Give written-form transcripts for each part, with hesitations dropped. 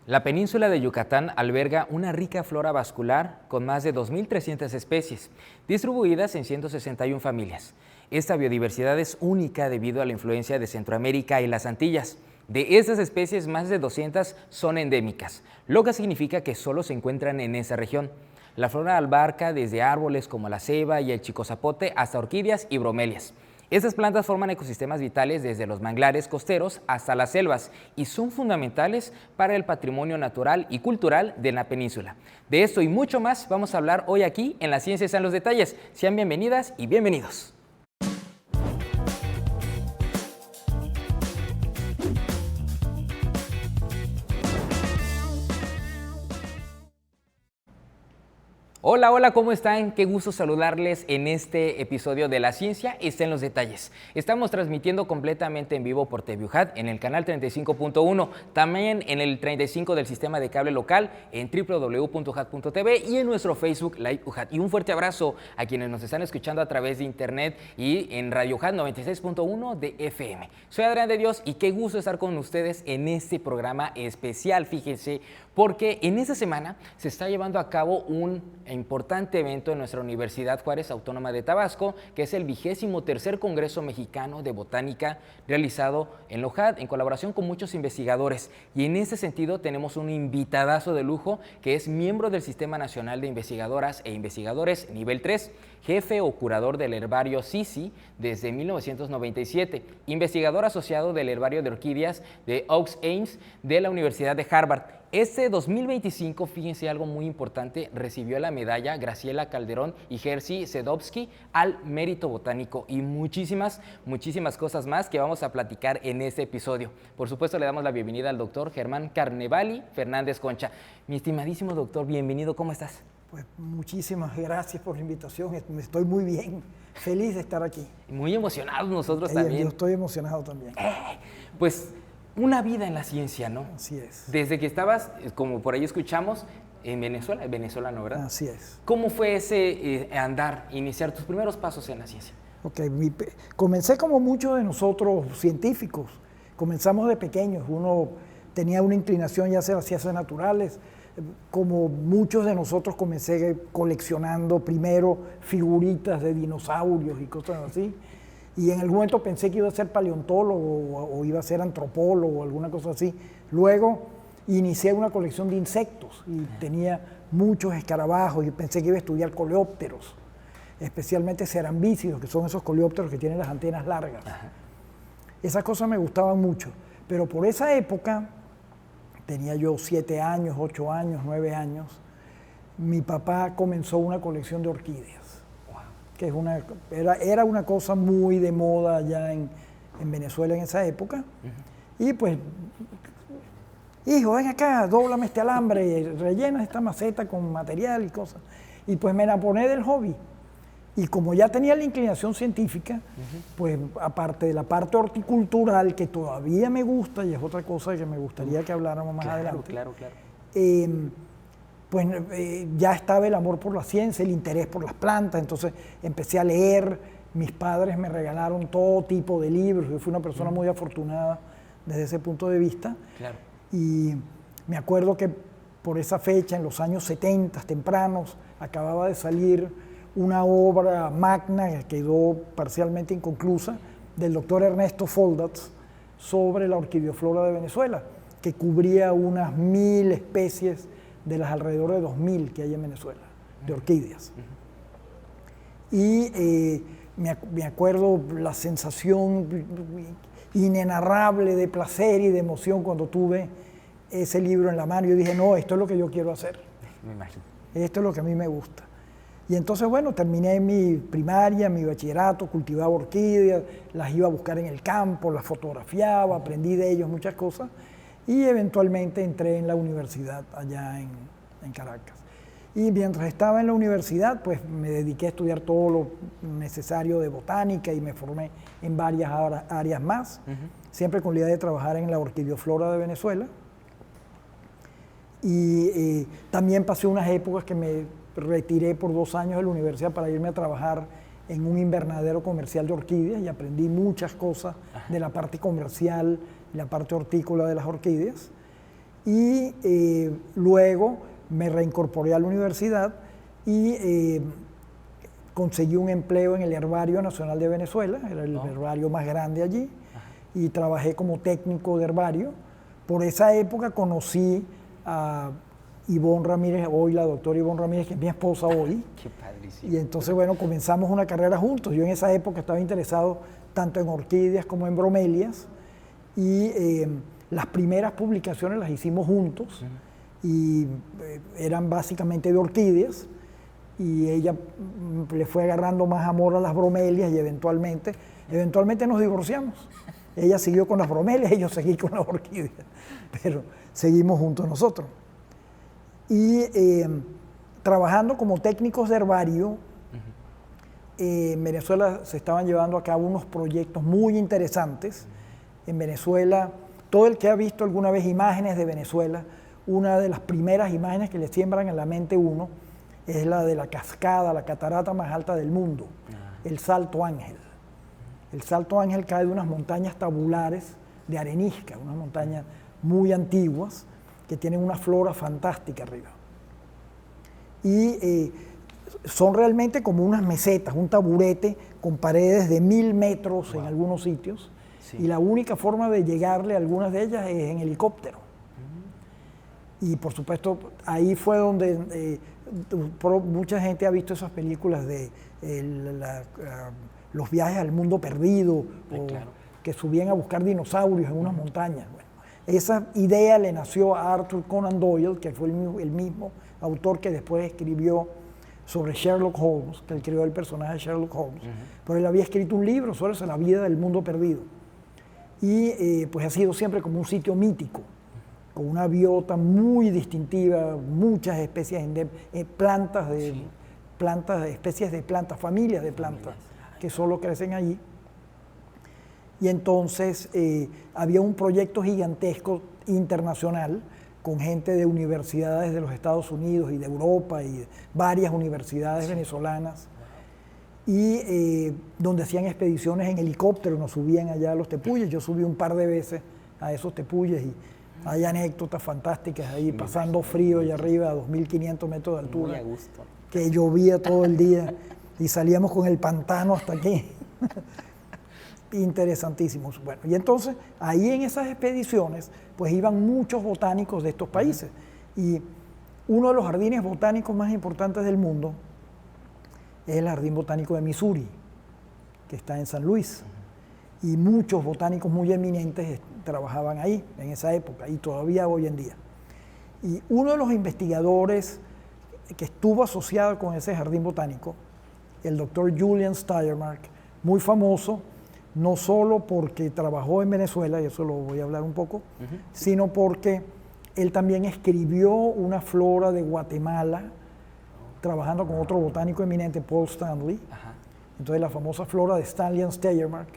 La península de Yucatán alberga una rica flora vascular con más de 2.300 especies, distribuidas en 161 familias. Esta biodiversidad es única debido a la influencia de Centroamérica y las Antillas. De estas especies, más de 200 son endémicas, lo que significa que solo se encuentran en esa región. La flora abarca desde árboles como la ceiba y el chicozapote hasta orquídeas y bromelias. Estas plantas forman ecosistemas vitales desde los manglares costeros hasta las selvas y son fundamentales para el patrimonio natural y cultural de la península. De esto y mucho más vamos a hablar hoy aquí en La Ciencia está en los Detalles. Sean bienvenidas y bienvenidos. Hola, hola, ¿cómo están? Qué gusto saludarles en este episodio de La Ciencia está en los Detalles. Estamos transmitiendo completamente en vivo por TV UJAT en el canal 35.1, también en el 35 del sistema de cable local en www.ujat.tv y en nuestro Facebook Live UJAT. Y un fuerte abrazo a quienes nos están escuchando a través de internet y en Radio UJAT 96.1 de FM. Soy Adrián de Dios y qué gusto estar con ustedes en este programa especial, fíjense, porque en esta semana se está llevando a cabo un importante evento en nuestra Universidad Juárez Autónoma de Tabasco, que es el 23º Congreso Mexicano de Botánica, realizado en la UJAT en colaboración con muchos investigadores. Y en ese sentido tenemos un invitadazo de lujo que es miembro del Sistema Nacional de Investigadoras e Investigadores nivel 3, jefe o curador del herbario CICI desde 1997, investigador asociado del herbario de orquídeas de Oaks Ames de la Universidad de Harvard. Este 2025, fíjense algo muy importante, recibió la medalla Graciela Calderón y Jerzy Sedovsky al mérito botánico y muchísimas cosas más que vamos a platicar en este episodio. Por supuesto, le damos la bienvenida al doctor Germán Carnevali Fernández Concha. Mi estimadísimo doctor, bienvenido, ¿cómo estás? Pues muchísimas gracias por la invitación, estoy muy bien, feliz de estar aquí. Muy emocionados nosotros también. Yo estoy emocionado también. Pues una vida en la ciencia, ¿no? Así es. Desde que estabas, como por ahí escuchamos, en Venezuela, venezolano, ¿verdad? Así es. ¿Cómo fue ese andar, iniciar tus primeros pasos en la ciencia? Ok, comencé como muchos de nosotros científicos, comenzamos de pequeños, uno tenía una inclinación ya hacia las ciencias naturales, como muchos de nosotros comencé coleccionando primero figuritas de dinosaurios y cosas así, y en algún momento pensé que iba a ser paleontólogo o iba a ser antropólogo o alguna cosa así. Luego inicié una colección de insectos y tenía muchos escarabajos y pensé que iba a estudiar coleópteros, especialmente cerambícidos, que son esos coleópteros que tienen las antenas largas. Ajá. Esas cosas me gustaban mucho, pero por esa época, tenía yo 7 años, 8 años, 9 años, mi papá comenzó una colección de orquídeas, que es era una cosa muy de moda allá en Venezuela en esa época. Y pues, hijo, ven acá, dóblame este alambre, rellena esta maceta con material y cosas. Y pues me enamoré del hobby. Y como ya tenía la inclinación científica, pues aparte de la parte horticultural, que todavía me gusta, y es otra cosa que me gustaría que habláramos más adelante, Claro. Pues ya estaba el amor por la ciencia, el interés por las plantas, entonces empecé a leer, mis padres me regalaron todo tipo de libros, yo fui una persona muy afortunada desde ese punto de vista. Claro. Y me acuerdo que por esa fecha, en los años 70 tempranos, acababa de salir una obra magna que quedó parcialmente inconclusa del doctor Ernesto Foldatz sobre la orquidioflora de Venezuela, que cubría unas 1000 especies de las alrededor de 2000 que hay en Venezuela, de orquídeas. Y me acuerdo la sensación inenarrable de placer y de emoción cuando tuve ese libro en la mano. Yo dije, no, esto es lo que yo quiero hacer. Me imagino. Esto es lo que a mí me gusta. Y entonces, bueno, terminé mi primaria, mi bachillerato, cultivaba orquídeas, las iba a buscar en el campo, las fotografiaba, aprendí de ellos muchas cosas y eventualmente entré en la universidad allá en Caracas. Y mientras estaba en la universidad, pues me dediqué a estudiar todo lo necesario de botánica y me formé en varias áreas más, siempre con la idea de trabajar en la orquidioflora de Venezuela. Y también pasé unas épocas que me retiré por 2 años de la universidad para irme a trabajar en un invernadero comercial de orquídeas y aprendí muchas cosas de la parte comercial y la parte hortícola de las orquídeas. Y luego me reincorporé a la universidad y conseguí un empleo en el Herbario Nacional de Venezuela, era el herbario más grande allí, y trabajé como técnico de herbario. Por esa época conocí a Ivonne Ramírez, hoy la doctora Ivonne Ramírez, que es mi esposa hoy. Qué padrísimo. Y entonces, bueno, comenzamos una carrera juntos. Yo en esa época estaba interesado tanto en orquídeas como en bromelias, y las primeras publicaciones las hicimos juntos, y eran básicamente de orquídeas, y ella le fue agarrando más amor a las bromelias y eventualmente nos divorciamos. Ella siguió con las bromelias y yo seguí con las orquídeas, pero seguimos juntos nosotros. Y trabajando como técnicos de herbario, en Venezuela se estaban llevando a cabo unos proyectos muy interesantes. En Venezuela, todo el que ha visto alguna vez imágenes de Venezuela, una de las primeras imágenes que le siembran en la mente uno es la de la cascada, la catarata más alta del mundo, el Salto Ángel. El Salto Ángel cae de unas montañas tabulares de arenisca, unas montañas muy antiguas que tienen una flora fantástica arriba. Y son realmente como unas mesetas, un taburete con paredes de 1000 metros en algunos sitios, y la única forma de llegarle a algunas de ellas es en helicóptero. Y por supuesto, ahí fue donde mucha gente ha visto esas películas de los viajes al mundo perdido, que subían a buscar dinosaurios en unas montañas. Bueno, esa idea le nació a Arthur Conan Doyle, que fue el mismo autor que después escribió sobre Sherlock Holmes, que él creó el personaje de Sherlock Holmes, pero él había escrito un libro sobre la vida del mundo perdido. Y pues ha sido siempre como un sitio mítico, con una biota muy distintiva, muchas especies de plantas, especies de plantas, familias de plantas que solo crecen allí. Y entonces había un proyecto gigantesco internacional con gente de universidades de los Estados Unidos y de Europa y varias universidades venezolanas, y donde hacían expediciones en helicóptero, nos subían allá a los tepuyes. Yo subí un par de veces a esos tepuyes y hay anécdotas fantásticas ahí, pasando frío allá arriba a 2500 metros de altura, muy a gusto, que llovía todo el día y salíamos con el pantano hasta aquí. Interesantísimos. Bueno, y entonces ahí en esas expediciones pues iban muchos botánicos de estos países, y uno de los jardines botánicos más importantes del mundo es el Jardín Botánico de Missouri, que está en San Luis, y muchos botánicos muy eminentes trabajaban ahí en esa época y todavía hoy en día. Y uno de los investigadores que estuvo asociado con ese jardín botánico, el doctor Julian Steyermark, muy famoso, no solo porque trabajó en Venezuela, y eso lo voy a hablar un poco, sino porque él también escribió una flora de Guatemala, trabajando con otro botánico eminente, Paul Stanley. Entonces la famosa flora de Stanley and Steyermark.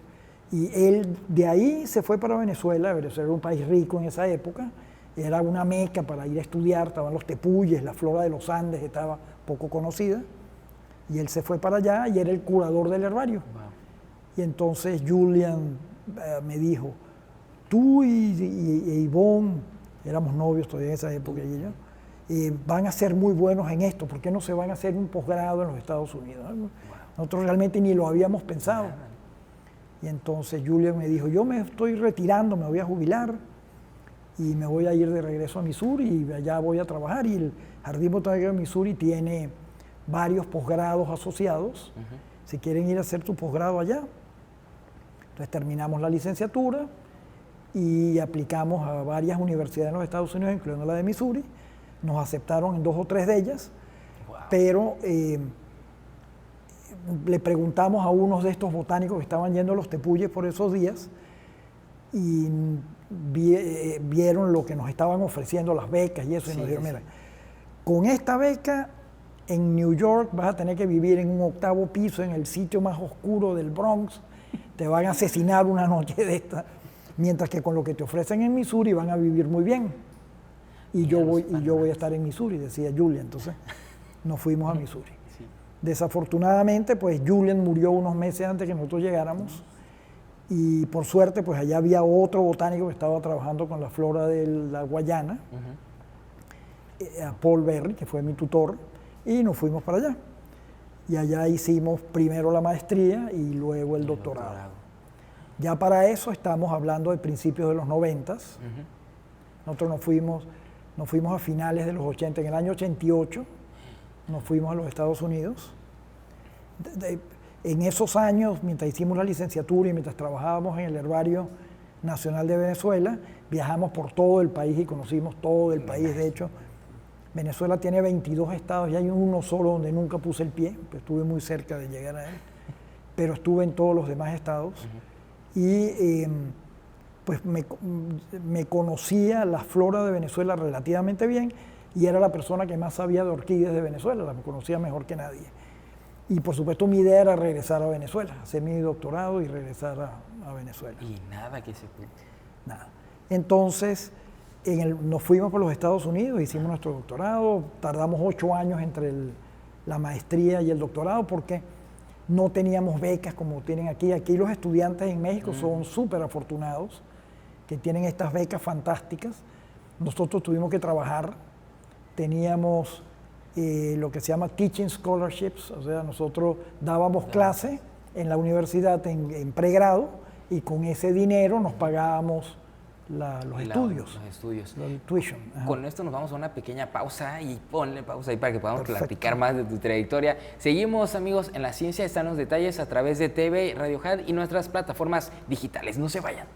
Y él de ahí se fue para Venezuela. Venezuela era un país rico en esa época, era una meca para ir a estudiar, estaban los tepuyes, la flora de los Andes estaba poco conocida, y él se fue para allá y era el curador del herbario. Wow. Y entonces Julian me dijo, tú y Ivonne, éramos novios todavía en esa época, y yo, van a ser muy buenos en esto, ¿por qué no se van a hacer un posgrado en los Estados Unidos? Wow. Nosotros realmente ni lo habíamos pensado. Y entonces Julian me dijo, yo me estoy retirando, me voy a jubilar y me voy a ir de regreso a Missouri y allá voy a trabajar. Y el Jardín Botánico de Missouri tiene varios posgrados asociados, si quieren ir a hacer su posgrado allá. Entonces terminamos la licenciatura y aplicamos a varias universidades en los Estados Unidos, incluyendo la de Missouri. Nos aceptaron en 2 o 3 de ellas, wow. Pero le preguntamos a unos de estos botánicos que estaban yendo a los tepuyes por esos días y vieron lo que nos estaban ofreciendo, las becas y eso, y nos dijeron, mira, con esta beca en New York vas a tener que vivir en un 8º piso, en el sitio más oscuro del Bronx, te van a asesinar una noche de esta, mientras que con lo que te ofrecen en Missouri van a vivir muy bien. Y yo voy a estar en Missouri, decía Julian. Entonces nos fuimos a Missouri. Desafortunadamente, pues Julian murió unos meses antes que nosotros llegáramos, Y por suerte, pues allá había otro botánico que estaba trabajando con la flora de la Guayana, Paul Berry, que fue mi tutor, y nos fuimos para allá. Y allá hicimos primero la maestría y luego el doctorado. Ya para eso estamos hablando de principios de los 90. Nosotros nos fuimos a finales de los 80, en el año 88 nos fuimos a los Estados Unidos. En esos años, mientras hicimos la licenciatura y mientras trabajábamos en el Herbario Nacional de Venezuela, viajamos por todo el país y conocimos todo el país. De hecho, Venezuela tiene 22 estados y hay uno solo donde nunca puse el pie, pues estuve muy cerca de llegar a él, pero estuve en todos los demás estados. Y pues me conocía la flora de Venezuela relativamente bien y era la persona que más sabía de orquídeas de Venezuela, la conocía mejor que nadie. Y por supuesto mi idea era regresar a Venezuela, hacer mi doctorado y regresar a Venezuela. Y nada que se puede. Nada. Entonces nos fuimos por los Estados Unidos, hicimos nuestro doctorado, tardamos 8 años entre la maestría y el doctorado porque no teníamos becas como tienen aquí. Aquí los estudiantes en México son súper afortunados, que tienen estas becas fantásticas. Nosotros tuvimos que trabajar, teníamos lo que se llama teaching scholarships, o sea, nosotros dábamos clase en la universidad en pregrado y con ese dinero nos pagábamos los estudios. Los estudios. La tuition. Ajá. Con esto nos vamos a una pequeña pausa y ponle pausa ahí para que podamos platicar más de tu trayectoria. Seguimos, amigos, en La Ciencia están los detalles a través de TV, Radio Had y nuestras plataformas digitales. No se vayan.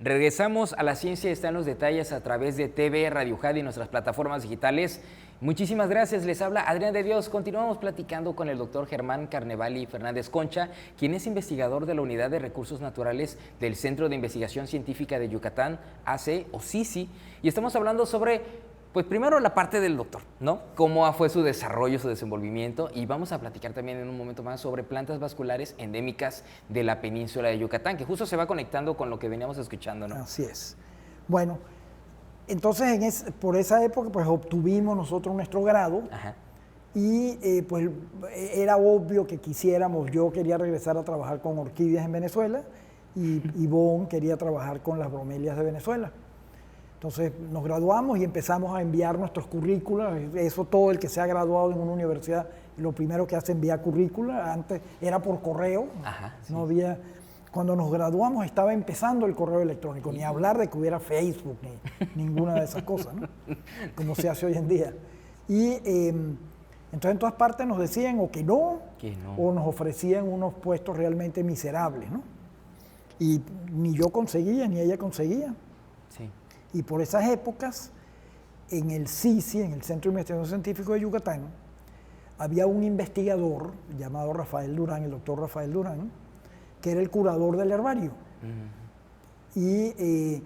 Regresamos a La Ciencia está en los detalles a través de TV, Radio Had y nuestras plataformas digitales. Muchísimas gracias, les habla Adrián de Dios. Continuamos platicando con el doctor Germán Carnevali Fernández Concha, quien es investigador de la Unidad de Recursos Naturales del Centro de Investigación Científica de Yucatán, AC o CICI, y estamos hablando sobre, pues primero la parte del doctor, ¿no? Cómo fue su desarrollo, su desenvolvimiento, y vamos a platicar también en un momento más sobre plantas vasculares endémicas de la península de Yucatán, que justo se va conectando con lo que veníamos escuchando, ¿no? Así es. Bueno, entonces por esa época pues obtuvimos nosotros nuestro grado. Ajá. Y pues era obvio que yo quería regresar a trabajar con orquídeas en Venezuela y Ivonne quería trabajar con las bromelias de Venezuela. Entonces nos graduamos y empezamos a enviar nuestros currículas. Eso todo el que se ha graduado en una universidad, lo primero que hace es enviar currícula. Antes era por correo. Ajá, sí. No había... Cuando nos graduamos estaba empezando el correo electrónico, ni hablar de que hubiera Facebook, ni ninguna de esas cosas, ¿no? Como se hace hoy en día. Y entonces en todas partes nos decían o que no, o nos ofrecían unos puestos realmente miserables, ¿no? Y ni yo conseguía, ni ella conseguía. Sí. Y por esas épocas, en el CICI, en el Centro de Investigación Científica de Yucatán, había un investigador llamado Rafael Durán, el doctor Rafael Durán, que era el curador del herbario. Y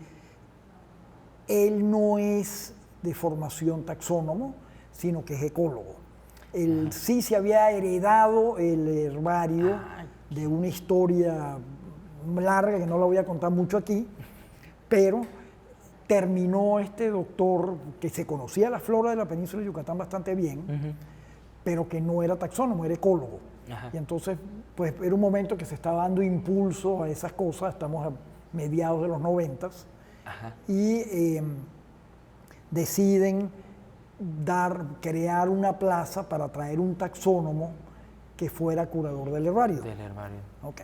él no es de formación taxónomo, sino que es ecólogo. El CICI había heredado el herbario de una historia larga, que no la voy a contar mucho aquí, pero terminó este doctor que se conocía la flora de la península de Yucatán bastante bien, pero que no era taxónomo, era ecólogo. Ajá. Y entonces, pues era un momento que se estaba dando impulso a esas cosas, estamos a mediados de los 90, y deciden crear una plaza para traer un taxónomo que fuera curador del herbario. Del herbario. Ok.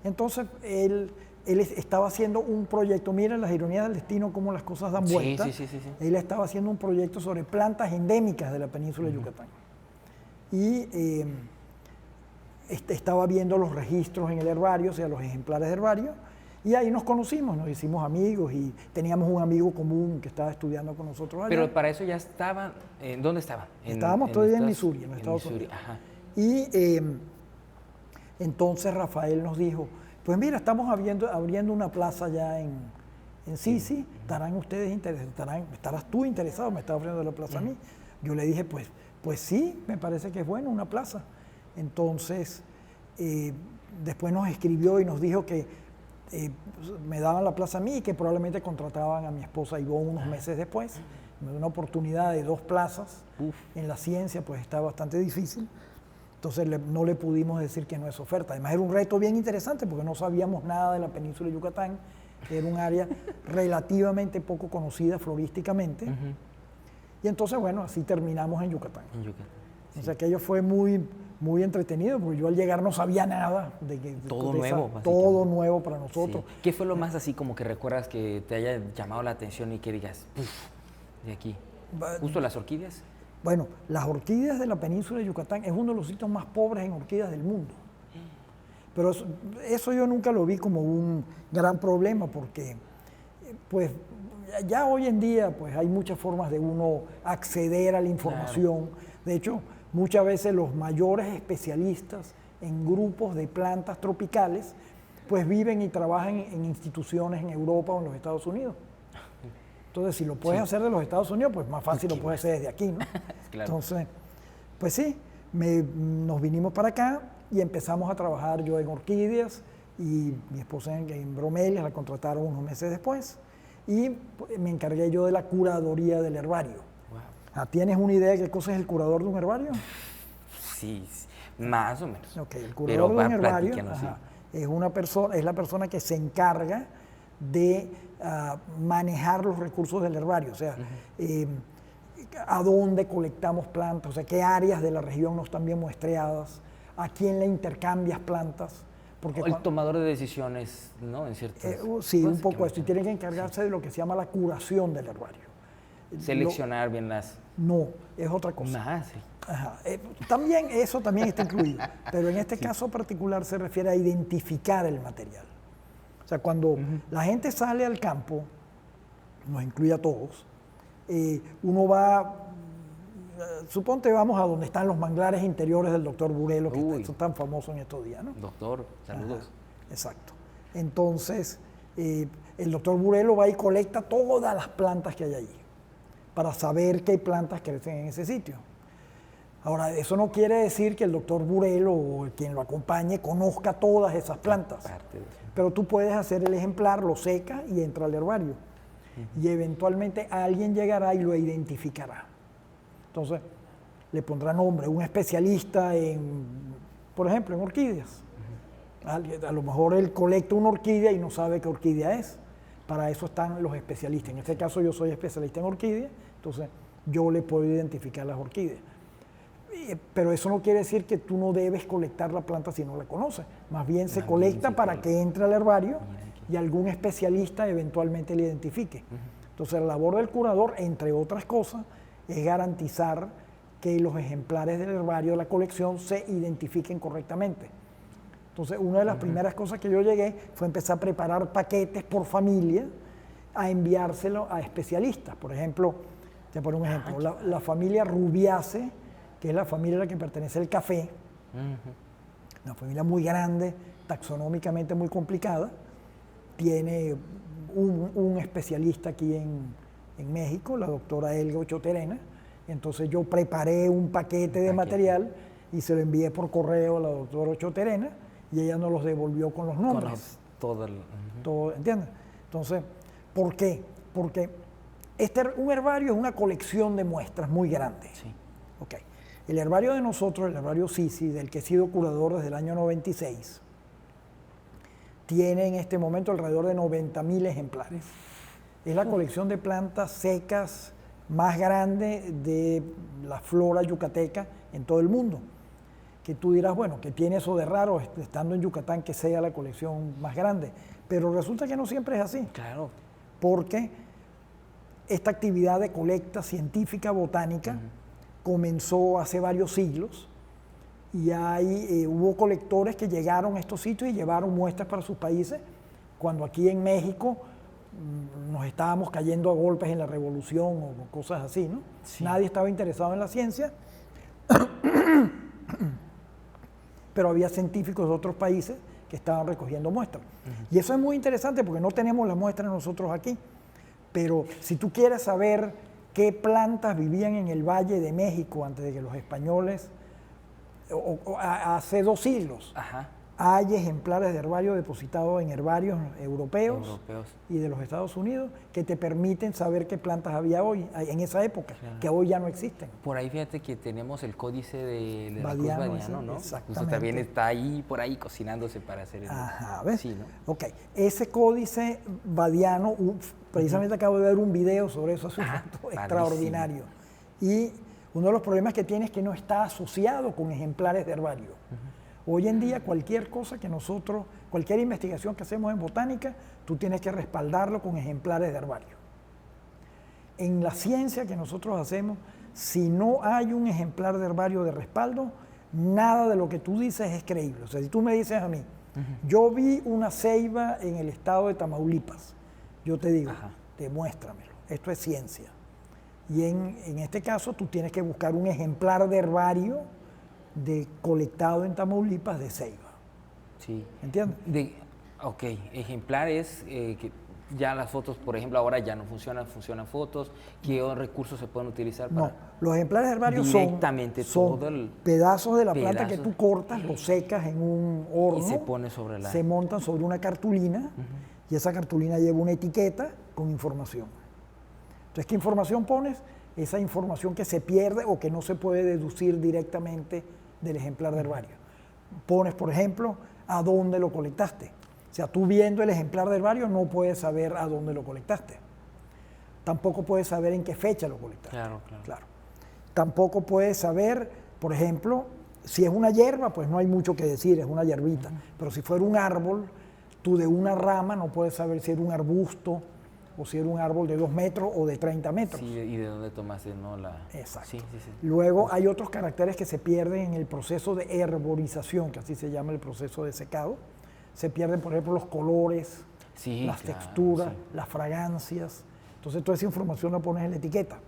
Entonces, él estaba haciendo un proyecto, miren las ironías del destino, cómo las cosas dan vueltas. Sí. Él estaba haciendo un proyecto sobre plantas endémicas de la península de Yucatán. Y estaba viendo los registros en el herbario, o sea, los ejemplares de herbario, y ahí nos conocimos, nos hicimos amigos y teníamos un amigo común que estaba estudiando con nosotros allá. Pero para eso ya estaban, ¿dónde estaban? Estábamos todavía en Missouri, en Estados Unidos. Ajá. Y entonces Rafael nos dijo, pues mira, estamos abriendo una plaza ya en CICI, ¿estarán ustedes interesados? ¿Estarás tú interesado? Me está ofreciendo la plaza a mí. Yo le dije, pues sí, me parece que es bueno una plaza. Entonces, después nos escribió y nos dijo que me daban la plaza a mí y que probablemente contrataban a mi esposa Ivonne unos meses después. Me dio una oportunidad de 2 plazas. En la ciencia, pues está bastante difícil. Entonces no le pudimos decir que no es oferta. Además era un reto bien interesante porque no sabíamos nada de la península de Yucatán. Era un área relativamente poco conocida florísticamente. Y entonces, bueno, así terminamos en Yucatán. Sí. O sea, aquello fue muy, muy entretenido porque yo al llegar no sabía nada todo nuevo, todo nuevo para nosotros. Sí. ¿Qué fue lo más así como que recuerdas que te haya llamado la atención y que digas, de aquí? ¿Justo las orquídeas? Bueno, las orquídeas de la península de Yucatán es uno de los sitios más pobres en orquídeas del mundo. Pero eso yo nunca lo vi como un gran problema porque, pues, ya hoy en día pues, hay muchas formas de uno acceder a la información. Claro. De hecho, muchas veces los mayores especialistas en grupos de plantas tropicales pues viven y trabajan en instituciones en Europa o en los Estados Unidos. Entonces, si lo puedes hacer de los Estados Unidos, pues más fácil lo puedes hacer desde aquí, ¿no? Claro. Entonces, pues sí, nos vinimos para acá y empezamos a trabajar yo en orquídeas y mi esposa en bromelias, la contrataron unos meses después y me encargué yo de la curaduría del herbario. Wow. ¿Tienes una idea de qué cosa es el curador de un herbario? Sí, más o menos. Ok, el curador de un herbario es la persona que se encarga de manejar los recursos del herbario, o sea, a dónde colectamos plantas, o sea, qué áreas de la región no están bien muestreadas, a quién le intercambias plantas. Porque el tomador de decisiones, ¿no? En ciertas sí, un poco esto, y tiene que encargarse de lo que se llama la curación del herbario. Seleccionar bien las... No, es otra cosa. Sí. Ajá. También, eso también está incluido, pero en este caso particular se refiere a identificar el material. O sea, cuando la gente sale al campo, nos incluye a todos, uno va, suponte vamos a donde están los manglares interiores del doctor Burelo, que son tan famosos en estos días, ¿no? Doctor, saludos. Ajá, exacto. Entonces, el doctor Burelo va y colecta todas las plantas que hay allí, para saber qué plantas crecen en ese sitio. Ahora, eso no quiere decir que el doctor Burelo o quien lo acompañe conozca todas esas plantas. Pero tú puedes hacer el ejemplar, lo seca y entra al herbario. Y eventualmente alguien llegará y lo identificará. Entonces, le pondrá nombre, un especialista por ejemplo, en orquídeas. A lo mejor él colecta una orquídea y no sabe qué orquídea es. Para eso están los especialistas. En este caso yo soy especialista en orquídeas, entonces yo le puedo identificar las orquídeas. Pero eso no quiere decir que tú no debes colectar la planta si no la conoces. Más bien se colecta para que entre al herbario y algún especialista eventualmente le identifique. Entonces la labor del curador, entre otras cosas, es garantizar que los ejemplares del herbario de la colección se identifiquen correctamente. Entonces una de las primeras cosas que yo llegué fue empezar a preparar paquetes por familia a enviárselo a especialistas. Por ejemplo, te pongo un ejemplo, la familia Rubiaceae, que es la familia a la que pertenece el café, una familia muy grande, taxonómicamente muy complicada, tiene un especialista aquí en México, la doctora Elga Ochoa-Terena. Entonces yo preparé un paquete de material y se lo envié por correo a la doctora Ochoa-Terena y ella nos los devolvió con los nombres. Todo, ¿entiendes? Entonces, ¿por qué? Porque un herbario es una colección de muestras muy grande. Sí. Okay. El herbario de nosotros, el herbario Sisi, del que he sido curador desde el año 96, tiene en este momento alrededor de 90.000 ejemplares. Es la colección de plantas secas más grande de la flora yucateca en todo el mundo. Que tú dirás, bueno, ¿qué tiene eso de raro estando en Yucatán que sea la colección más grande? Pero resulta que no siempre es así. Claro. Porque esta actividad de colecta científica botánica comenzó hace varios siglos y hubo colectores que llegaron a estos sitios y llevaron muestras para sus países, cuando aquí en México nos estábamos cayendo a golpes en la revolución o cosas así, ¿no? Sí. Nadie estaba interesado en la ciencia, pero había científicos de otros países que estaban recogiendo muestras. Y eso es muy interesante porque no tenemos las muestras nosotros aquí, pero si tú quieres saber qué plantas vivían en el Valle de México antes de que los españoles, hace 2 siglos, hay ejemplares de herbario depositados en herbarios europeos y de los Estados Unidos que te permiten saber qué plantas había hoy, en esa época, claro, que hoy ya no existen. Por ahí fíjate que tenemos el códice de la Cruz Badiano, Badiano, ¿no? exactamente. Justo también está ahí, por ahí, cocinándose para hacer el... Ajá, ¿ves? Sí, ¿no? Ok, ese códice Badiano, precisamente acabo de ver un video sobre eso hace un rato, extraordinario. Y uno de los problemas que tiene es que no está asociado con ejemplares de herbario. Hoy en día cualquier cosa que nosotros, cualquier investigación que hacemos en botánica, tú tienes que respaldarlo con ejemplares de herbario. En la ciencia que nosotros hacemos, si no hay un ejemplar de herbario de respaldo, nada de lo que tú dices es creíble. O sea, si tú me dices a mí, yo vi una ceiba en el estado de Tamaulipas, yo te digo, demuéstramelo, esto es ciencia. Y en este caso tú tienes que buscar un ejemplar de herbario colectado en Tamaulipas de ceiba. Sí. ¿Entiendes? Ok, ejemplares que ya las fotos, por ejemplo, ahora ya no funcionan fotos. ¿Qué recursos se pueden utilizar para...? No, los ejemplares de herbario directamente son todo el pedazos de la planta que tú cortas, los secas en un horno. Y se pone sobre la... Se montan sobre una cartulina y esa cartulina lleva una etiqueta con información. Entonces, ¿qué información pones? Esa información que se pierde o que no se puede deducir directamente del ejemplar de herbario. Pones, por ejemplo, a dónde lo colectaste. O sea, tú viendo el ejemplar de herbario no puedes saber a dónde lo colectaste. Tampoco puedes saber en qué fecha lo colectaste. Claro. Tampoco puedes saber, por ejemplo, si es una hierba, pues no hay mucho que decir, es una hierbita. Pero si fuera un árbol, tú de una rama no puedes saber si era un arbusto o si era un árbol de 2 metros o de 30 metros. Sí, y de dónde tomaste, ¿no? Exacto. Sí. Luego hay otros caracteres que se pierden en el proceso de herborización, que así se llama el proceso de secado. Se pierden, por ejemplo, los colores, las texturas, las fragancias. Entonces toda esa información la pones en la etiqueta.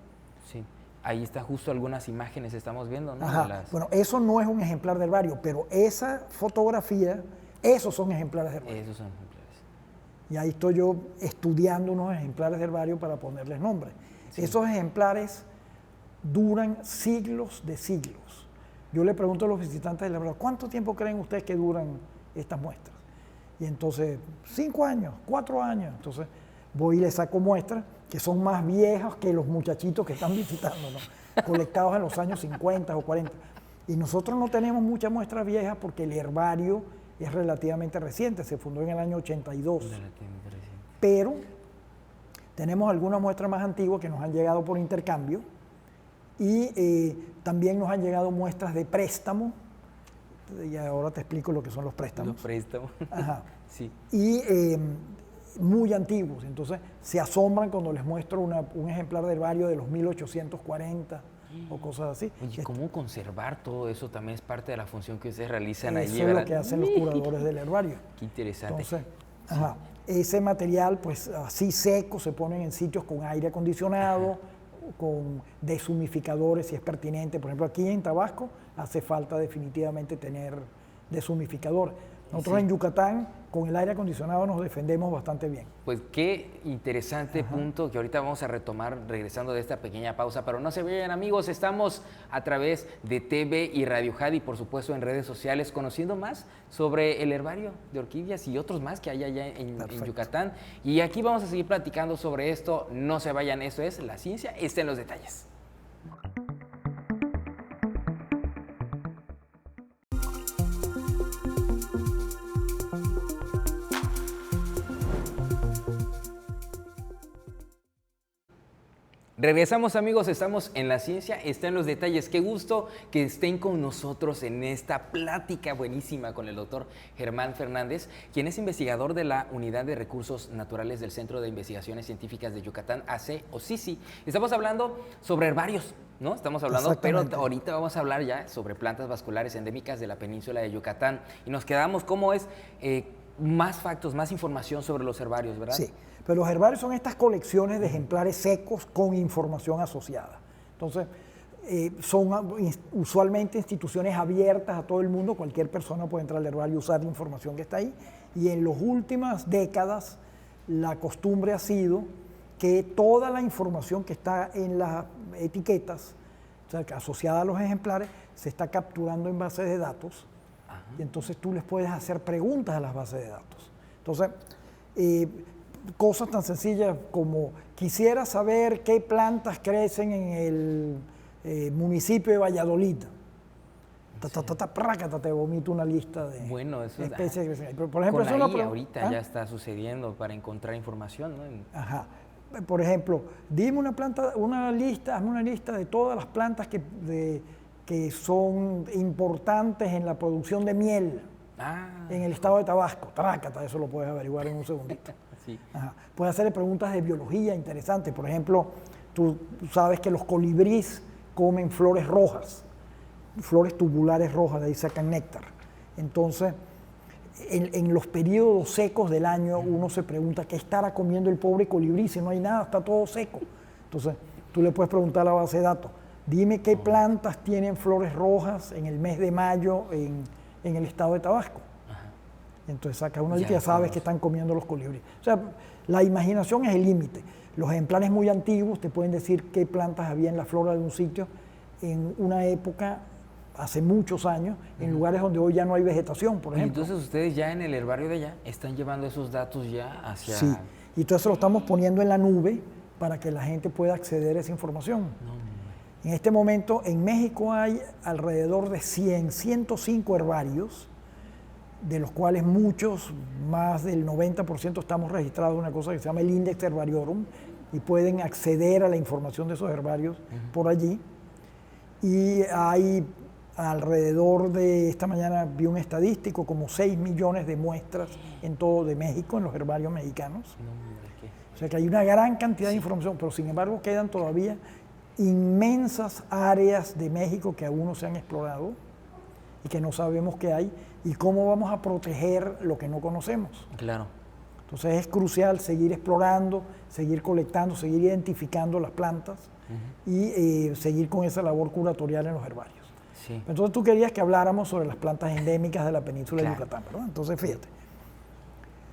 Sí. Ahí está justo algunas imágenes estamos viendo, ¿no? Bueno, eso no es un ejemplar de herbario, pero esa fotografía, esos son ejemplares de herbario. Esos son ejemplares. Y ahí estoy yo estudiando unos ejemplares de herbario para ponerles nombre. Sí. Esos ejemplares duran siglos de siglos. Yo le pregunto a los visitantes del herbario, ¿cuánto tiempo creen ustedes que duran estas muestras? Y entonces, 5 años, 4 años. Entonces voy y les saco muestras que son más viejas que los muchachitos que están visitando, ¿no? Colectados en los años 50 o 40. Y nosotros no tenemos muchas muestras viejas porque el herbario es relativamente reciente, se fundó en el año 82. Pero tenemos algunas muestras más antiguas que nos han llegado por intercambio y también nos han llegado muestras de préstamo. Y ahora te explico lo que son los préstamos. Los préstamos. Ajá. Sí. Y muy antiguos. Entonces se asombran cuando les muestro un ejemplar de herbario de los 1840 o cosas así. Oye, ¿cómo conservar todo eso? También es parte de la función que ustedes realizan allí, Eso es lo que hacen los curadores del herbario. Qué interesante. Entonces, ese material, pues así seco, se ponen en sitios con aire acondicionado, con deshumificadores si es pertinente. Por ejemplo, aquí en Tabasco hace falta definitivamente tener deshumificador. Nosotros en Yucatán, con el aire acondicionado nos defendemos bastante bien. Pues qué interesante punto que ahorita vamos a retomar regresando de esta pequeña pausa, pero no se vayan amigos, estamos a través de TV y Radio Jad y por supuesto en redes sociales conociendo más sobre el herbario de orquídeas y otros más que hay allá en Yucatán. Y aquí vamos a seguir platicando sobre esto, no se vayan, esto es La Ciencia está en los detalles. Regresamos amigos, estamos en La Ciencia, está en los detalles. Qué gusto que estén con nosotros en esta plática buenísima con el doctor Germán Fernández, quien es investigador de la Unidad de Recursos Naturales del Centro de Investigaciones Científicas de Yucatán, AC o CICI. Estamos hablando sobre herbarios, ¿no? Estamos hablando, pero ahorita vamos a hablar ya sobre plantas vasculares endémicas de la península de Yucatán y nos quedamos cómo es más factos, más información sobre los herbarios, ¿verdad? Sí. Pero los herbarios son estas colecciones de ejemplares secos con información asociada. Entonces, son usualmente instituciones abiertas a todo el mundo, cualquier persona puede entrar al herbario y usar la información que está ahí. Y en las últimas décadas, la costumbre ha sido que toda la información que está en las etiquetas, o sea, asociada a los ejemplares, se está capturando en bases de datos Y entonces tú les puedes hacer preguntas a las bases de datos. Entonces, cosas tan sencillas como quisiera saber qué plantas crecen en el municipio de Valladolid. Prácata, te vomito una lista de especies que crecen ahí. Pero, por ejemplo, con la IA ahorita ya está sucediendo para encontrar información, ¿no? Ajá. Por ejemplo, dime hazme una lista de todas las plantas que son importantes en la producción de miel en el estado de Tabasco. Trácata, eso lo puedes averiguar en un segundito. Sí. Ajá. Puedes hacerle preguntas de biología interesantes. Por ejemplo, tú sabes que los colibríes comen flores rojas, flores tubulares rojas, de ahí sacan néctar. Entonces, en los periodos secos del año, uno se pregunta qué estará comiendo el pobre colibrí si no hay nada, está todo seco. Entonces, tú le puedes preguntar a la base de datos, dime qué plantas tienen flores rojas en el mes de mayo en el estado de Tabasco. Entonces sacas una lista y ya sabes que están comiendo los colibríes. O sea, la imaginación es el límite. Los ejemplares muy antiguos te pueden decir qué plantas había en la flora de un sitio en una época, hace muchos años, en lugares donde hoy ya no hay vegetación, por ejemplo. Entonces ustedes ya en el herbario de allá están llevando esos datos ya hacia... Sí, y entonces lo estamos poniendo en la nube para que la gente pueda acceder a esa información. En este momento en México hay alrededor de 105 herbarios, de los cuales muchos, más del 90% estamos registrados en una cosa que se llama el Index Herbariorum, y pueden acceder a la información de esos herbarios por allí. Y hay alrededor de, esta mañana vi un estadístico, como 6 millones de muestras en todo de México, en los herbarios mexicanos. O sea que hay una gran cantidad de información, pero sin embargo quedan todavía inmensas áreas de México que aún no se han explorado y que no sabemos qué hay y cómo vamos a proteger lo que no conocemos. Claro. Entonces es crucial seguir explorando, seguir colectando, seguir identificando las plantas y seguir con esa labor curatorial en los herbarios. Sí. Entonces tú querías que habláramos sobre las plantas endémicas de la península de Yucatán, ¿verdad? Entonces fíjate,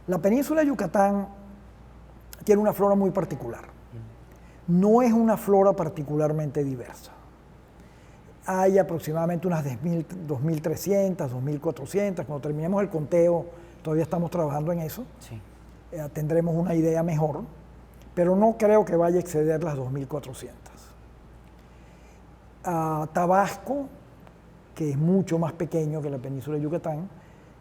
la península de Yucatán tiene una flora muy particular. No es una flora particularmente diversa. Hay aproximadamente unas 2.300, 2.400. Cuando terminemos el conteo, todavía estamos trabajando en eso. Sí. Tendremos una idea mejor, pero no creo que vaya a exceder las 2.400. Tabasco, que es mucho más pequeño que la península de Yucatán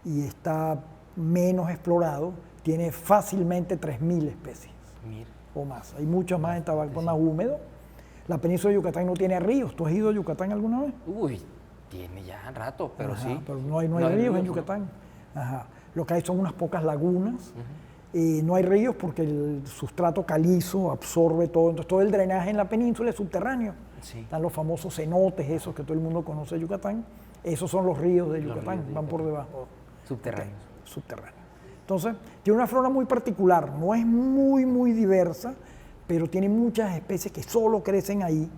y está menos explorado, tiene fácilmente 3.000 especies. Mira. O más. Hay muchos más en Tabasco, más húmedo. La península de Yucatán no tiene ríos. ¿Tú has ido a Yucatán alguna vez? Uy, tiene ya rato, pero sí. Pero no hay ríos en Yucatán. Ajá. Lo que hay son unas pocas lagunas. No hay ríos porque el sustrato calizo absorbe todo. Entonces todo el drenaje en la península es subterráneo. Sí. Están los famosos cenotes, esos que todo el mundo conoce de Yucatán. Esos son los ríos de Yucatán, van por debajo. Subterráneos. Okay. Subterráneos. Entonces, tiene una flora muy particular, no es muy diversa, pero tiene muchas especies que solo crecen ahí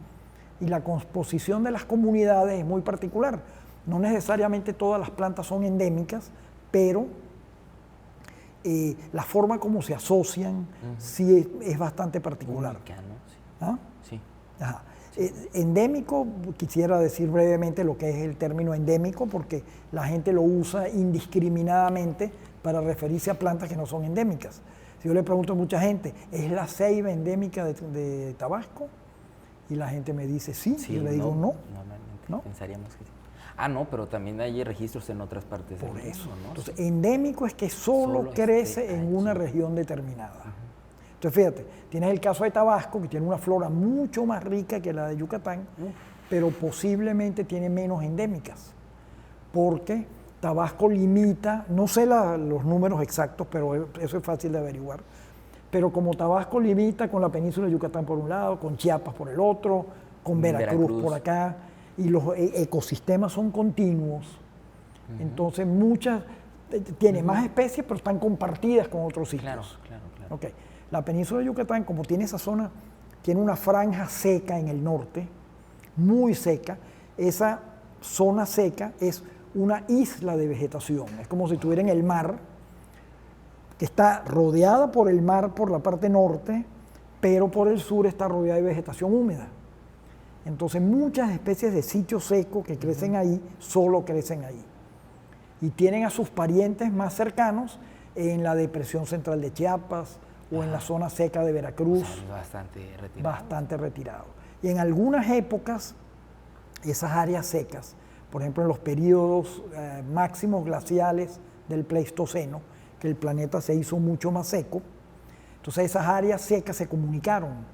y la composición de las comunidades es muy particular. No necesariamente todas las plantas son endémicas, pero la forma como se asocian sí es bastante particular. Única, ¿no? Sí. ¿Ah? Sí. Ajá. Endémico, quisiera decir brevemente lo que es el término endémico, porque la gente lo usa indiscriminadamente para referirse a plantas que no son endémicas. Si yo le pregunto a mucha gente, ¿es la ceiba endémica de Tabasco? Y la gente me dice sí, y yo le digo no. Normalmente ¿no? pensaríamos que sí. No, pero también hay registros en otras partes del mundo, ¿no? Entonces, endémico es que solo crece en una región determinada. Entonces, fíjate, tienes el caso de Tabasco, que tiene una flora mucho más rica que la de Yucatán, pero posiblemente tiene menos endémicas, porque Tabasco limita, no sé los números exactos, pero eso es fácil de averiguar, pero como Tabasco limita con la península de Yucatán por un lado, con Chiapas por el otro, con Veracruz por acá, y los ecosistemas son continuos, entonces tiene más especies, pero están compartidas con otros sitios. Claro. Okay. La península de Yucatán, como tiene esa zona, tiene una franja seca en el norte, muy seca. Esa zona seca es una isla de vegetación. Es como si estuviera en el mar, que está rodeada por el mar por la parte norte, pero por el sur está rodeada de vegetación húmeda. Entonces muchas especies de sitio seco que crecen ahí, solo crecen ahí. y tienen a sus parientes más cercanos en la depresión central de Chiapas o en la zona seca de Veracruz. O sea, bastante retirado. Bastante retirado. Y en algunas épocas, esas áreas secas, por ejemplo en los periodos máximos glaciales del Pleistoceno, que el planeta se hizo mucho más seco, entonces esas áreas secas se comunicaron.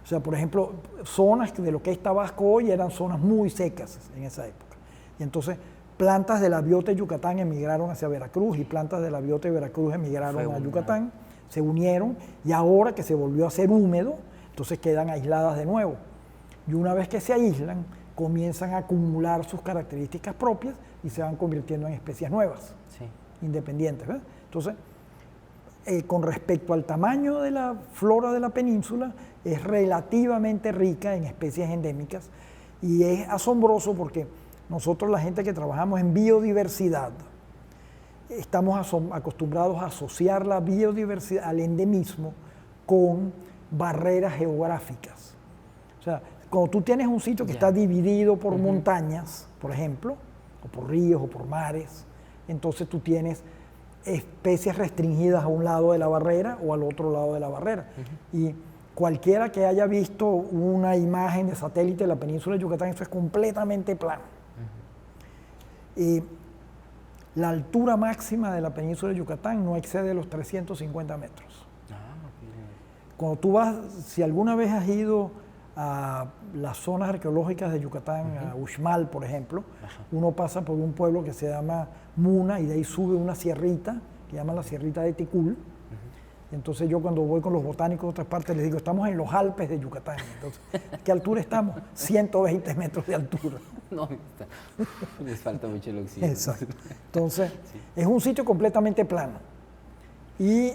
O sea, por ejemplo, zonas de lo que es Tabasco hoy eran zonas muy secas en esa época. Y entonces plantas de la biota de Yucatán emigraron hacia Veracruz y plantas de la biota de Veracruz emigraron a Yucatán, se unieron y ahora que se volvió a hacer húmedo, entonces quedan aisladas de nuevo. Y una vez que se aíslan, comienzan a acumular sus características propias y se van convirtiendo en especies nuevas, sí, independientes, ¿ves? Entonces, con respecto al tamaño de la flora de la península, es relativamente rica en especies endémicas y es asombroso porque nosotros, la gente que trabajamos en biodiversidad, estamos acostumbrados a asociar la biodiversidad al endemismo con barreras geográficas. O sea, cuando tú tienes un sitio que está dividido por montañas, por ejemplo, o por ríos o por mares, entonces tú tienes especies restringidas a un lado de la barrera o al otro lado de la barrera. Y cualquiera que haya visto una imagen de satélite de la península de Yucatán, eso es completamente plano. La altura máxima de la península de Yucatán no excede los 350 metros. Cuando tú vas, si alguna vez has ido a las zonas arqueológicas de Yucatán, a Uxmal, por ejemplo, uno pasa por un pueblo que se llama Muna y de ahí sube una sierrita, que llaman la Sierrita de Ticul. Entonces yo cuando voy con los botánicos de otras partes les digo, estamos en los Alpes de Yucatán. Entonces, ¿qué altura estamos? 120 metros de altura. No, les falta mucho el oxígeno. Exacto. Entonces, es un sitio completamente plano y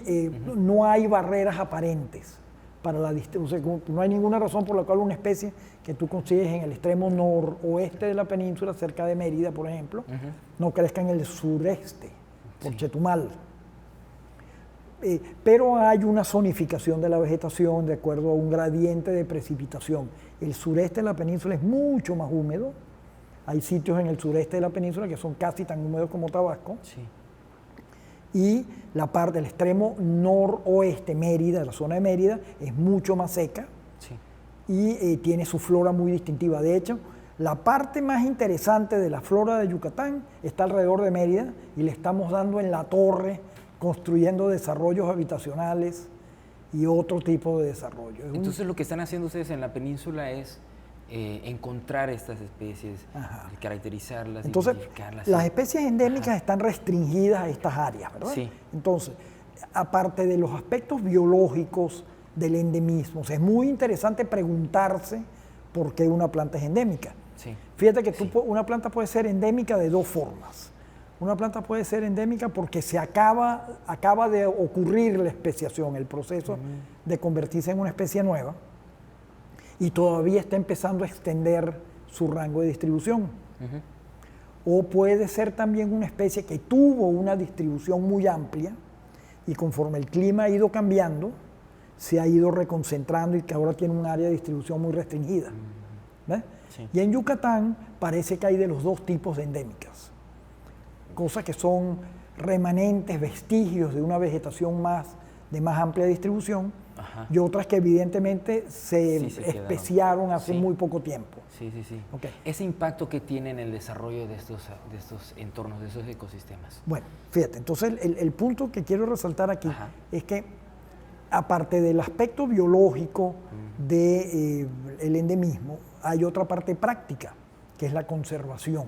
no hay barreras aparentes para la distribución. O sea, no hay ninguna razón por la cual una especie que tú consigues en el extremo noroeste de la península, cerca de Mérida, por ejemplo, no crezca en el sureste, por Chetumal. Pero hay una zonificación de la vegetación de acuerdo a un gradiente de precipitación. El sureste de la península es mucho más húmedo. Hay sitios en el sureste de la península que son casi tan húmedos como Tabasco. Sí. Y la parte del extremo noroeste, Mérida, la zona de Mérida, es mucho más seca. Sí. Y tiene su flora muy distintiva. De hecho, la parte más interesante de la flora de Yucatán está alrededor de Mérida y le estamos dando en la torre, construyendo desarrollos habitacionales y otro tipo de desarrollo. Entonces lo que están haciendo ustedes en la península es encontrar estas especies, caracterizarlas, entonces, identificarlas. Las especies endémicas están restringidas a estas áreas, ¿verdad? Sí. Entonces, aparte de los aspectos biológicos del endemismo, o sea, es muy interesante preguntarse por qué una planta es endémica. Sí. Fíjate que una planta puede ser endémica de dos formas. Una planta puede ser endémica porque se acaba de ocurrir la especiación, el proceso de convertirse en una especie nueva, y todavía está empezando a extender su rango de distribución. O puede ser también una especie que tuvo una distribución muy amplia y conforme el clima ha ido cambiando, se ha ido reconcentrando y que ahora tiene un área de distribución muy restringida. ¿Ves? Sí. Y en Yucatán parece que hay de los dos tipos de endémicas. Cosas que son remanentes, vestigios de una vegetación de más amplia distribución, y otras que evidentemente se especiaron hace muy poco tiempo. Sí. Okay. Ese impacto que tiene en el desarrollo de estos entornos, de esos ecosistemas. Bueno, fíjate, entonces el punto que quiero resaltar aquí es que aparte del aspecto biológico del endemismo, hay otra parte práctica, que es la conservación.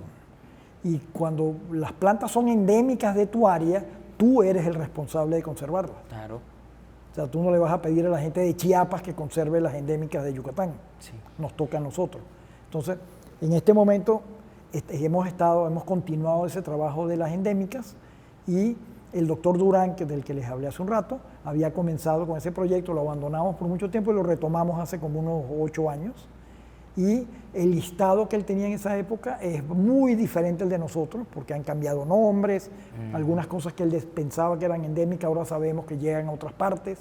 Y cuando las plantas son endémicas de tu área, tú eres el responsable de conservarlas. Claro. O sea, tú no le vas a pedir a la gente de Chiapas que conserve las endémicas de Yucatán. Sí. Nos toca a nosotros. Entonces, en este momento hemos continuado ese trabajo de las endémicas y el doctor Durán, del que les hablé hace un rato, había comenzado con ese proyecto, lo abandonamos por mucho tiempo y lo retomamos hace como unos 8 años. Y el listado que él tenía en esa época es muy diferente al de nosotros, porque han cambiado nombres, algunas cosas que él pensaba que eran endémicas, ahora sabemos que llegan a otras partes,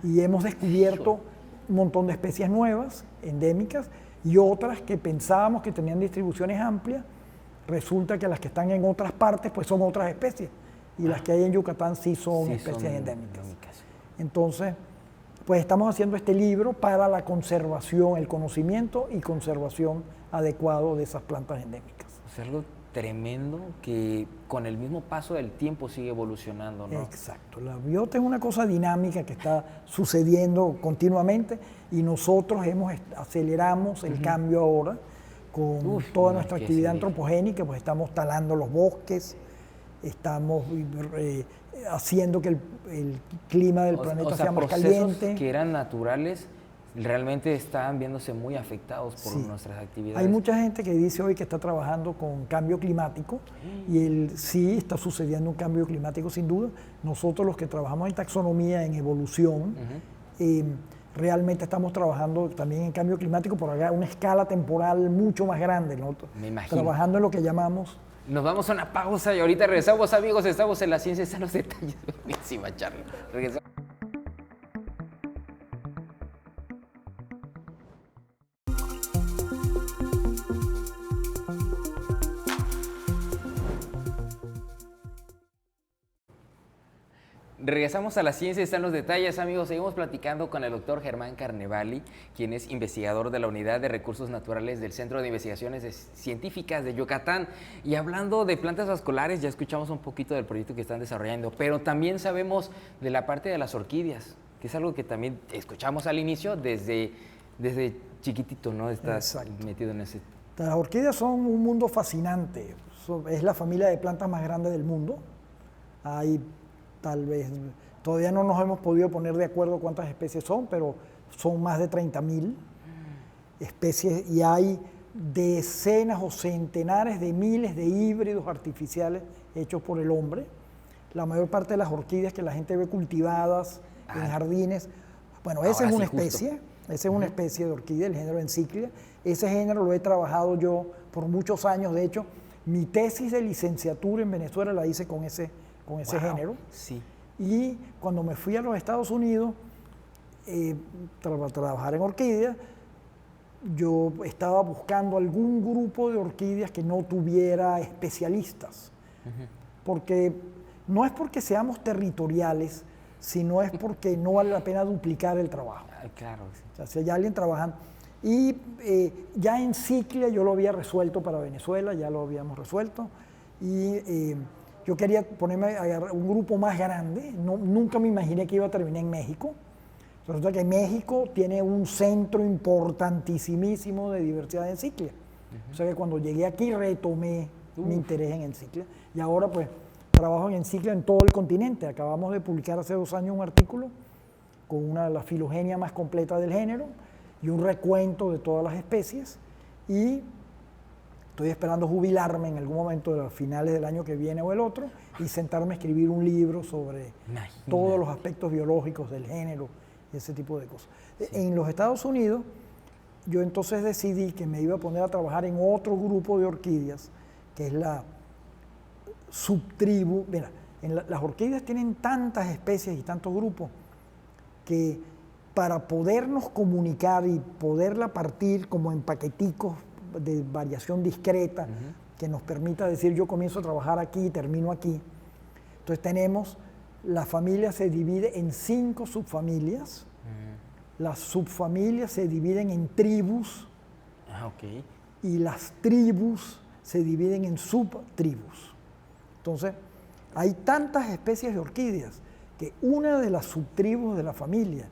y hemos descubierto un montón de especies nuevas, endémicas, y otras que pensábamos que tenían distribuciones amplias, resulta que las que están en otras partes pues son otras especies y las que hay en Yucatán sí son Sí, especies son endémicas. endémicas. Entonces, pues estamos haciendo este libro para la conservación, el conocimiento y conservación adecuado de esas plantas endémicas. Es algo tremendo que con el mismo paso del tiempo sigue evolucionando, ¿no? Exacto. La biota es una cosa dinámica que está sucediendo continuamente y nosotros aceleramos el cambio ahora con toda nuestra actividad antropogénica, pues estamos talando los bosques, estamos haciendo que el clima del planeta sea más caliente. Que eran naturales realmente están viéndose muy afectados por nuestras actividades. Hay mucha gente que dice hoy que está trabajando con cambio climático y sí está sucediendo un cambio climático sin duda. Nosotros los que trabajamos en taxonomía, en evolución, realmente estamos trabajando también en cambio climático por una escala temporal mucho más grande, ¿no? Me imagino. Trabajando en lo que llamamos... Nos vamos a una pausa y ahorita regresamos, amigos. Estamos en La Ciencia Está en los Detalles. Buenísima charla. Regresamos. Regresamos a La Ciencia Está en los Detalles, amigos. Seguimos platicando con el doctor Germán Carnevali, quien es investigador de la Unidad de Recursos Naturales del Centro de Investigaciones Científicas de Yucatán. Y hablando de plantas vasculares, ya escuchamos un poquito del proyecto que están desarrollando, pero también sabemos de la parte de las orquídeas, que es algo que también escuchamos al inicio desde chiquitito, ¿no? Estás metido en ese... Las orquídeas son un mundo fascinante. Es la familia de plantas más grande del mundo. Hay tal vez, todavía no nos hemos podido poner de acuerdo cuántas especies son, pero son más de 30.000 especies y hay decenas o centenares de miles de híbridos artificiales hechos por el hombre. La mayor parte de las orquídeas que la gente ve cultivadas en jardines, bueno, esa es una especie, esa es una especie de orquídea, el género Encyclia. Ese género lo he trabajado yo por muchos años, de hecho, mi tesis de licenciatura en Venezuela la hice con ese género. Sí. Y cuando me fui a los Estados Unidos para trabajar en orquídeas, yo estaba buscando algún grupo de orquídeas que no tuviera especialistas. Porque no es porque seamos territoriales, sino es porque no vale la pena duplicar el trabajo. Claro. Sí. O sea, si hay alguien trabajando. Y ya en Ciclia yo lo había resuelto para Venezuela, ya lo habíamos resuelto. Y yo quería ponerme a agarrar un grupo más grande, nunca me imaginé que iba a terminar en México. Resulta que México tiene un centro importantísimo de diversidad en Enciclia. O sea que cuando llegué aquí retomé mi interés en Enciclia y ahora pues trabajo en Enciclia en todo el continente. Acabamos de publicar hace 2 años un artículo con la filogenia más completa del género y un recuento de todas las especies y estoy esperando jubilarme en algún momento de los finales del año que viene o el otro y sentarme a escribir un libro sobre todos los aspectos biológicos del género y ese tipo de cosas. Sí. En los Estados Unidos, yo entonces decidí que me iba a poner a trabajar en otro grupo de orquídeas, que es la subtribu. Mira, las orquídeas tienen tantas especies y tantos grupos que para podernos comunicar y poderla partir como en paqueticos de variación discreta, que nos permita decir yo comienzo a trabajar aquí y termino aquí. Entonces la familia se divide en 5 subfamilias, las subfamilias se dividen en tribus y las tribus se dividen en subtribus. Entonces hay tantas especies de orquídeas que una de las subtribus de la familia,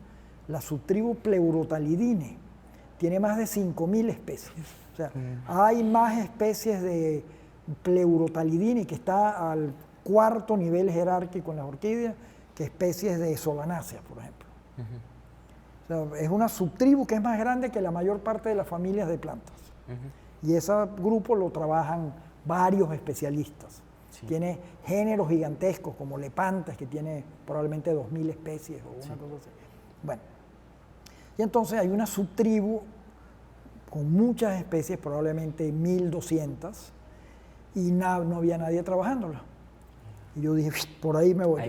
la subtribu Pleurotalidine, tiene más de 5.000 especies. O sea, hay más especies de Pleurotalidine que está al 4.º nivel jerárquico en las orquídeas que especies de Solanáceas, por ejemplo. O sea, es una subtribu que es más grande que la mayor parte de las familias de plantas. Y ese grupo lo trabajan varios especialistas. Sí. Tiene géneros gigantescos como Lepantes, que tiene probablemente 2.000 especies o una cosa así. Bueno, y entonces hay una subtribu con muchas especies, probablemente 1.200, y no había nadie trabajándola. Y yo dije, por ahí me voy.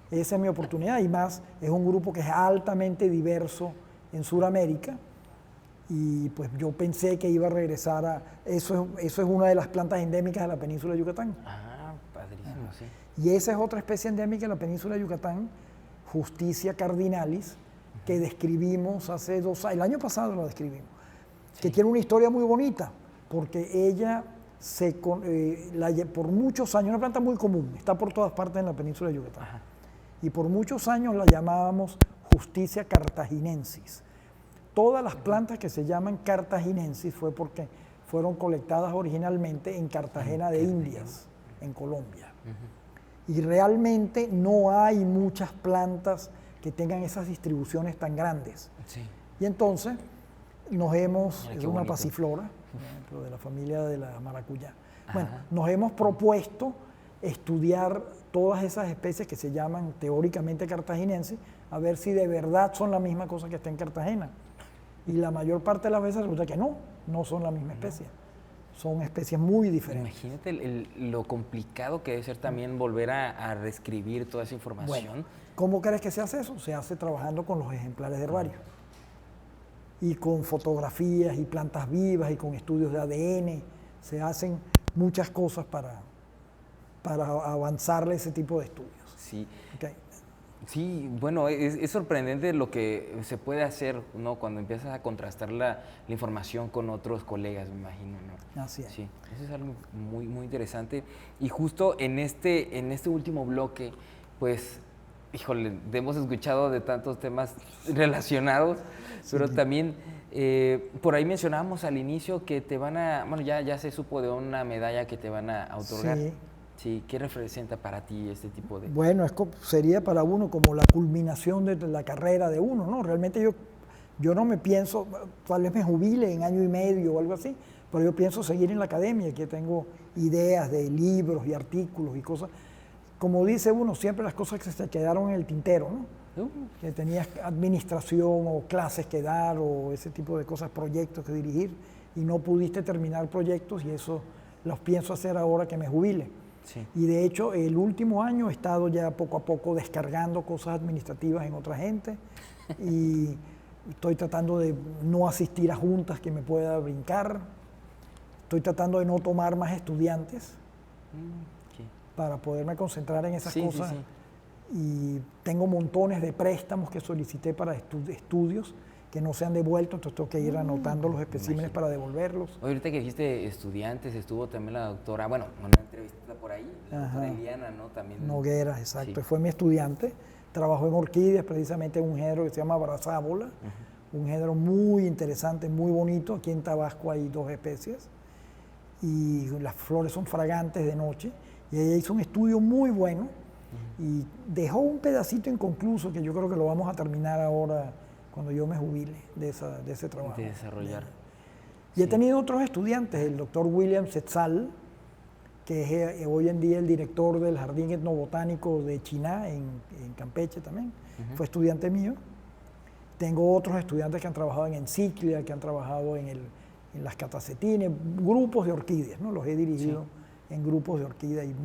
Esa es mi oportunidad, y más, es un grupo que es altamente diverso en Sudamérica. Y pues yo pensé que iba a regresar a... Eso es una de las plantas endémicas de la península de Yucatán. Ah, padrísimo, sí. Y esa es otra especie endémica de la península de Yucatán, Justicia cardinalis, que describimos hace 2 años, el año pasado la describimos, que tiene una historia muy bonita, porque ella por muchos años, una planta muy común, está por todas partes en la península de Yucatán, y por muchos años la llamábamos Justicia cartaginensis. Todas las plantas que se llaman cartaginensis fue porque fueron colectadas originalmente en Cartagena de Indias, en Colombia. Y realmente no hay muchas plantas que tengan esas distribuciones tan grandes. Sí. Y entonces nos hemos, Mira, es qué una bonito. pasiflora, pero de la familia de la maracuyá. Bueno, nos hemos propuesto estudiar todas esas especies que se llaman teóricamente cartaginenses, a ver si de verdad son la misma cosa que está en Cartagena. Y la mayor parte de las veces resulta que no son la misma especie. Son especies muy diferentes. Imagínate lo complicado que debe ser también volver a reescribir toda esa información. Bueno, ¿cómo crees que se hace eso? Se hace trabajando con los ejemplares de herbario. Y con fotografías y plantas vivas y con estudios de ADN. Se hacen muchas cosas para avanzarle ese tipo de estudios. Sí. Okay. Sí, bueno, es sorprendente lo que se puede hacer, ¿no? Cuando empiezas a contrastar la información con otros colegas, me imagino, ¿no? Así es. Sí, eso es algo muy, muy interesante. Y justo en este último bloque, pues, híjole, hemos escuchado de tantos temas relacionados, pero también por ahí mencionábamos al inicio que te van a, bueno, ya se supo de una medalla que te van a otorgar. Sí. Sí, ¿qué representa para ti este tipo de...? Bueno, sería para uno como la culminación de la carrera de uno, ¿no? Realmente yo no me pienso, tal vez me jubile en año y medio o algo así, pero yo pienso seguir en la academia, que tengo ideas de libros y artículos y cosas. Como dice uno, siempre las cosas que se quedaron en el tintero, ¿no? Que tenías administración o clases que dar o ese tipo de cosas, proyectos que dirigir, y no pudiste terminar proyectos y eso los pienso hacer ahora que me jubile. Sí. Y de hecho, el último año he estado ya poco a poco descargando cosas administrativas en otra gente y estoy tratando de no asistir a juntas que me pueda brincar. Estoy tratando de no tomar más estudiantes para poderme concentrar en esas cosas. Y tengo montones de préstamos que solicité para estudios que no se han devuelto, entonces tengo que ir anotando los especímenes para devolverlos. Ahorita que dijiste estudiantes, estuvo también la doctora, bueno, una entrevista por ahí, la doctora Eliana, ¿no? También. Noguera, exacto, Sí. fue mi estudiante, trabajó en orquídeas, precisamente en un género que se llama brazábola, un género muy interesante, muy bonito, aquí en Tabasco hay 2 especies, y las flores son fragantes de noche, y ella hizo un estudio muy bueno, y dejó un pedacito inconcluso que yo creo que lo vamos a terminar ahora, cuando yo me jubile de ese trabajo. De desarrollar. Y he tenido otros estudiantes, el doctor William Setzal, que es hoy en día el director del Jardín Etnobotánico de Chiná, en Campeche también, fue estudiante mío. Tengo otros estudiantes que han trabajado en Enciclia, que han trabajado en las catacetines, grupos de orquídeas, ¿no? Los he dirigido en grupos de orquídeas y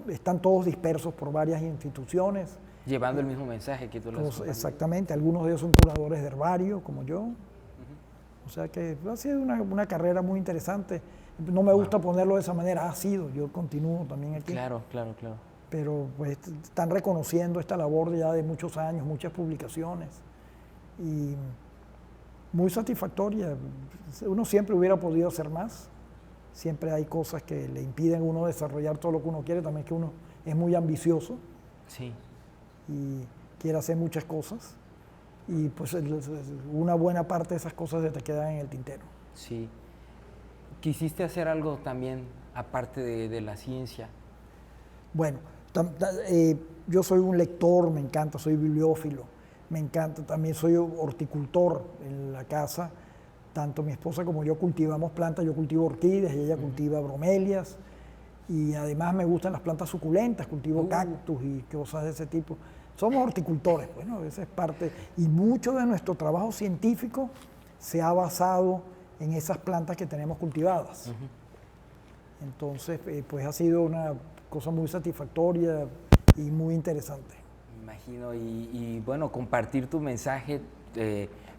están todos dispersos por varias instituciones. Llevando el mismo mensaje que tú lo has Exactamente, algunos de ellos son curadores de herbario, como yo. O sea que ha sido una carrera muy interesante. No me gusta ponerlo de esa manera, ha sido, yo continúo también aquí. Claro. Pero pues están reconociendo esta labor ya de muchos años, muchas publicaciones. Y muy satisfactoria. Uno siempre hubiera podido hacer más. Siempre hay cosas que le impiden a uno desarrollar todo lo que uno quiere, también que uno es muy ambicioso. Sí. Y quiere hacer muchas cosas y pues una buena parte de esas cosas se te quedan en el tintero. Sí. ¿Quisiste hacer algo también aparte de la ciencia? Bueno, yo soy un lector, me encanta, soy bibliófilo, me encanta, también soy horticultor en la casa, tanto mi esposa como yo cultivamos plantas, yo cultivo orquídeas y ella cultiva bromelias. Y además me gustan las plantas suculentas, cultivo cactus y cosas de ese tipo. Somos horticultores, bueno, esa es parte. Y mucho de nuestro trabajo científico se ha basado en esas plantas que tenemos cultivadas. Entonces, pues ha sido una cosa muy satisfactoria y muy interesante. Me imagino, y bueno, compartir tu mensaje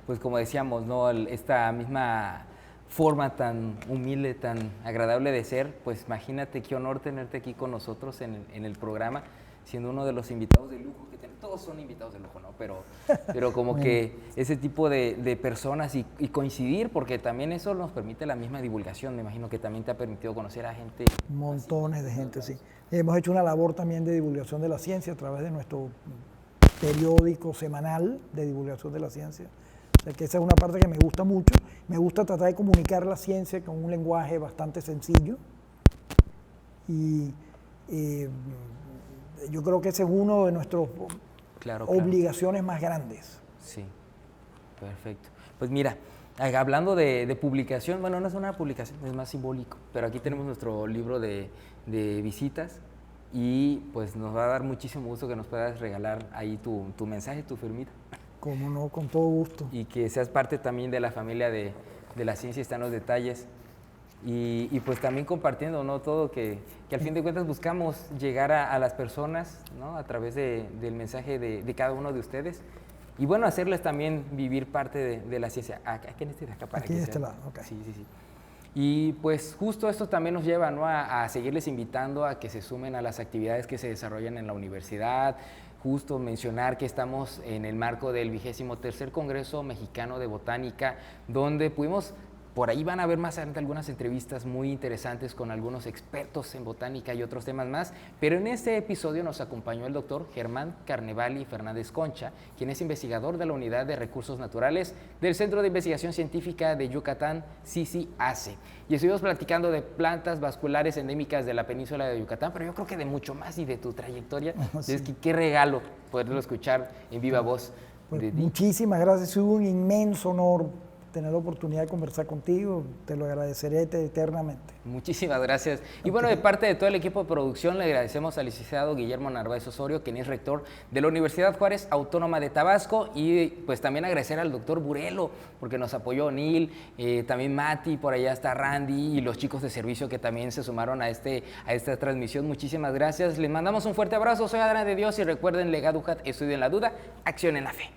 pues como decíamos, ¿no? Esta misma forma tan humilde, tan agradable de ser, pues imagínate qué honor tenerte aquí con nosotros en el programa, siendo uno de los invitados de lujo que tenemos. Todos son invitados de lujo, ¿no? Pero como Bueno. que ese tipo de personas y coincidir, porque también eso nos permite la misma divulgación. Me imagino que también te ha permitido conocer a gente. Montones de gente, sí. Hemos hecho una labor también de divulgación de la ciencia a través de nuestro periódico semanal de divulgación de la ciencia. O sea que esa es una parte que me gusta mucho. Me gusta tratar de comunicar la ciencia con un lenguaje bastante sencillo. Y yo creo que ese es uno de nuestras obligaciones más grandes. Sí, perfecto. Pues mira, hablando de publicación, bueno, no es una publicación, es más simbólico, pero aquí tenemos nuestro libro de visitas y pues nos va a dar muchísimo gusto que nos puedas regalar ahí tu mensaje, tu firmita. Como no, con todo gusto. Y que seas parte también de la familia de la ciencia, están los detalles. Y pues también compartiendo, ¿no? Todo que al fin de cuentas buscamos llegar a las personas, ¿no? A través del mensaje de cada uno de ustedes. Y bueno, hacerles también vivir parte de la ciencia. Aquí en este de acá para aquí que de este sea. lado, ok. Sí, sí, sí. Y pues justo esto también nos lleva, ¿no? a seguirles invitando a que se sumen a las actividades que se desarrollan en la universidad. Justo mencionar que estamos en el marco del 23º Congreso Mexicano de Botánica, donde pudimos, por ahí van a ver más adelante algunas entrevistas muy interesantes con algunos expertos en botánica y otros temas más, pero en este episodio nos acompañó el doctor Germán Carnevali Fernández Concha, quien es investigador de la Unidad de Recursos Naturales del Centro de Investigación Científica de Yucatán, CICI-ACE. Y estuvimos platicando de plantas vasculares endémicas de la península de Yucatán, pero yo creo que de mucho más y de tu trayectoria. Sí. Es que qué regalo poderlo escuchar en viva voz. Pues muchísimas gracias, es un inmenso honor tener la oportunidad de conversar contigo, te lo agradeceré eternamente. Muchísimas gracias. Y bueno, de parte de todo el equipo de producción le agradecemos al licenciado Guillermo Narváez Osorio, quien es rector de la Universidad Juárez Autónoma de Tabasco, y pues también agradecer al doctor Burelo, porque nos apoyó Neil, también Mati, por allá está Randy y los chicos de servicio que también se sumaron a esta transmisión. Muchísimas gracias. Les mandamos un fuerte abrazo. Soy Adrián de Dios y recuerden, Legado UJAT, estudio en la duda, acción en la fe.